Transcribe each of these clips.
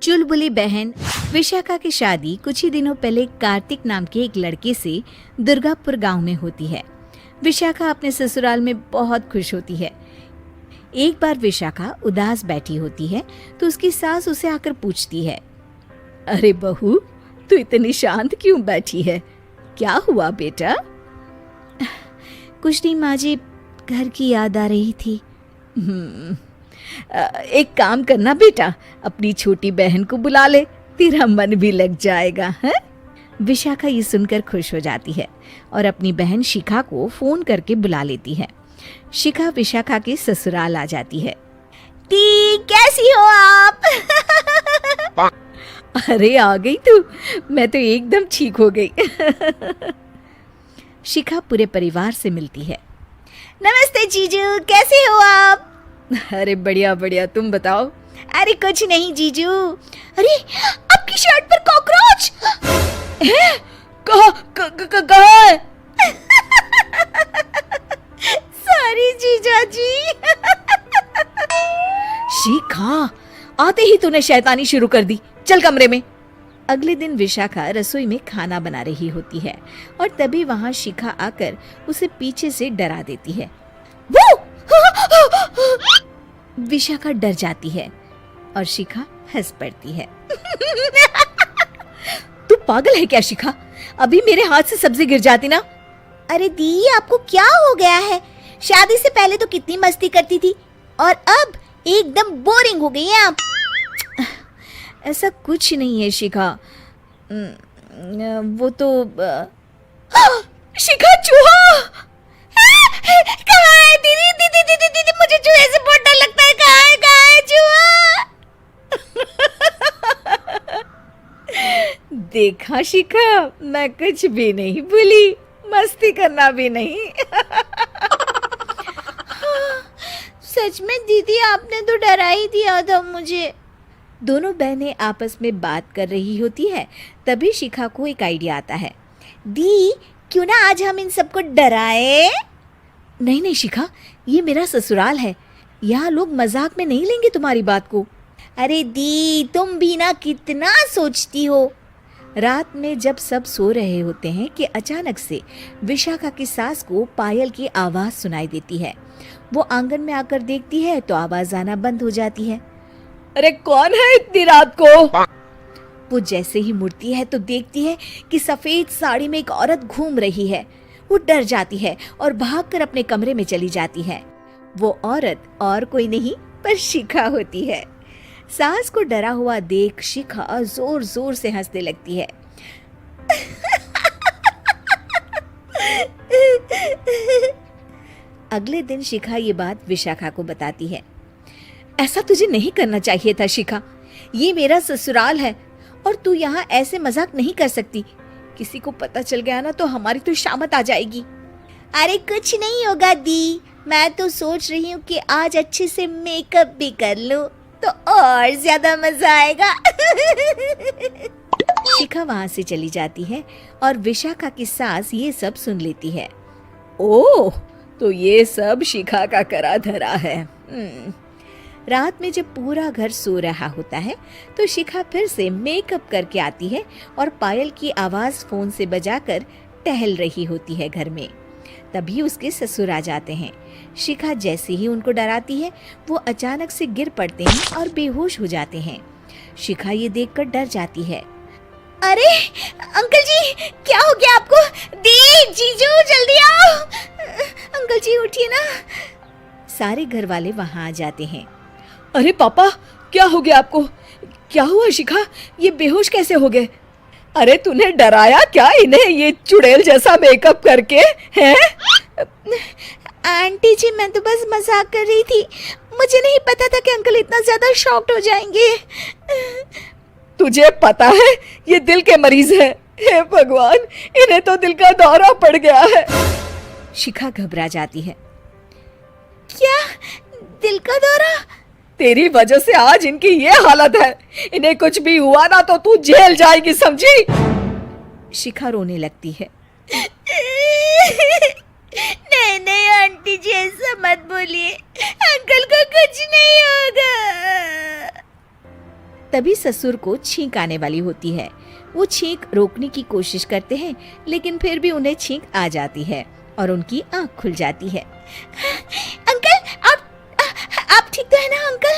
चुलबुली बहन विशाखा की शादी कुछ ही दिनों पहले कार्तिक नाम के एक लड़के से दुर्गापुर गांव में होती है। विशाखा अपने ससुराल में बहुत खुश होती है। एक बार विशाखा उदास बैठी होती है तो उसकी सास उसे आकर पूछती है, अरे बहू, तू इतनी शांत क्यों बैठी है? क्या हुआ बेटा? कुछ नहीं माँ जी, घर की याद आ रही थी। एक काम करना बेटा, अपनी छोटी बहन को बुला ले, तेरा मन भी लग जाएगा है? विशाखा ये सुनकर खुश हो जाती है और अपनी बहन शिखा को फोन करके बुला लेती है। शिखा विशाखा के ससुराल आ जाती है। टी, कैसी हो आप? अरे आ गई तू, मैं तो एकदम ठीक हो गई। शिखा पूरे परिवार से मिलती है। नमस्ते जीजू, कैसे हो आप? अरे बढ़िया बढ़िया, तुम बताओ। अरे कुछ नहीं जीजू। अरे आपकी शर्ट पर कॉकरोच है? कहाँ है? सॉरी जीजा जी। शिखा, आते ही तूने शैतानी शुरू कर दी, चल कमरे में। अगले दिन विशाखा रसोई में खाना बना रही होती है और तभी वहां शिखा आकर उसे पीछे से डरा देती है। वो! विशाखा डर जाती है और शिखा हंस पड़ती है। तू पागल है क्या शिखा? अभी मेरे हाथ से सब्जी गिर जाती ना। अरे दी, आपको क्या हो गया है? शादी से पहले तो कितनी मस्ती करती थी और अब एकदम बोरिंग हो गई है आप। ऐसा कुछ नहीं है शिखा, वो तो शिखा, चूहा कहाँ है? दीदी दीदी दीदी दीदी, मुझे चूहे से बहुत डर लगता है। कहाँ है चूहा? देखा शिखा, मैं कुछ भी नहीं भूली, मस्ती करना भी नहीं। सच में दीदी, आपने तो डरा ही दिया था मुझे। दोनों बहनें आपस में बात कर रही होती है। तभी शिखा को एक आइडिया आता है। दी, क्यों ना आज हम इन सबको डराए? नहीं नहीं शिखा, ये मेरा ससुराल है, यहाँ लोग मजाक में नहीं लेंगे तुम्हारी बात को। अरे दी, तुम भी ना कितना सोचती हो। रात में जब सब सो रहे होते हैं कि अचानक से विशाखा की सास को पायल की आवाज सुनाई देती है। वो आंगन में आकर देखती है तो आवाज आना बंद हो जाती है। अरे कौन है इतनी रात को? वो जैसे ही मुड़ती है तो देखती है कि सफेद साड़ी में एक औरत घूम रही है। वो डर जाती है और भागकर अपने कमरे में चली जाती है। वो औरत और कोई नहीं पर शिखा होती है। सास को डरा हुआ देख शिखा जोर जोर से हंसने लगती है। अगले दिन शिखा ये बात विशाखा को बताती है। ऐसा तुझे नहीं करना चाहिए था शिखा, ये मेरा ससुराल है और तू यहाँ ऐसे मजाक नहीं कर सकती। किसी को पता चल गया ना तो हमारी तो शामत आ जाएगी। अरे कुछ नहीं होगा दी, मैं तो सोच रही हूँ कि आज अच्छे से मेकअप भी कर लूं तो और ज्यादा मजा आएगा। शिखा वहां से चली जाती है और विशाखा की सास ये सब सुन लेती है। ओह, तो ये सब शिखा का करा धरा है। रात में जब पूरा घर सो रहा होता है तो शिखा फिर से मेकअप करके आती है और पायल की आवाज फोन से बजाकर टहल रही होती है घर में। तभी उसके ससुर आ जाते हैं। शिखा जैसे ही उनको डराती है वो अचानक से गिर पड़ते हैं और बेहोश हो जाते हैं। शिखा ये देखकर डर जाती है। अरे अंकल जी, क्या हो गया आपको? दी, जीजू, जल्दी आओ। अंकल जी उठिए ना। सारे घर वाले वहां आ जाते हैं। अरे पापा, क्या हो गया आपको? क्या हुआ शिखा, ये बेहोश कैसे हो गए? अरे तूने डराया क्या इन्हें ये चुड़ैल जैसा मेकअप करके? हैं? आंटी जी, मैं तो बस मजाक कर रही थी, मुझे नहीं पता था कि अंकल इतना ज्यादा शॉक्ड हो जाएंगे। तुझे पता है ये दिल के मरीज हैं। हे भगवान, इन्हें तो दिल का दौरा पड़ गया है। शिखा घबरा जाती है। क्या दिल का दौरा? तेरी वजह से आज इनकी ये हालत है। इन्हें कुछ भी हुआ ना तो तू जेल जाएगी, समझी? शिखा रोने लगती है। नहीं नहीं आंटी जी, ऐसा मत बोलिए, अंकल को कुछ नहीं होगा। तभी ससुर को छींक आने वाली होती है। वो छींक रोकने की कोशिश करते हैं, लेकिन फिर भी उन्हें छींक आ जाती है और उनकी आंख खुल जाती है। अंकल, आप ठीक तो है ना अंकल?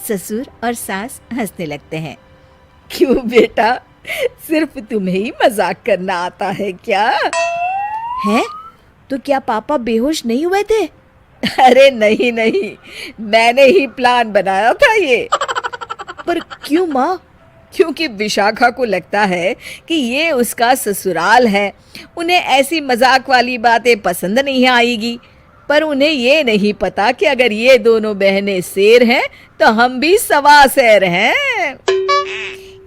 ससुर और सास हंसने लगते हैं। क्यों बेटा, सिर्फ तुम्हें ही मजाक करना आता है क्या? है तो क्या पापा बेहोश नहीं हुए थे? अरे नहीं नहीं, मैंने ही प्लान बनाया था ये। पर क्यों माँ? क्योंकि विशाखा को लगता है कि ये उसका ससुराल है, उन्हें ऐसी मजाक वाली बातें पसंद नहीं आएगी। पर उन्हें ये नहीं पता कि अगर ये दोनों बहनें शेर हैं तो हम भी सवा शेर हैं।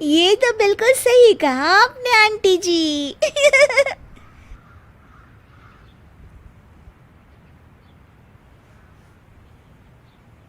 ये तो बिल्कुल सही कहा आपने आंटी जी।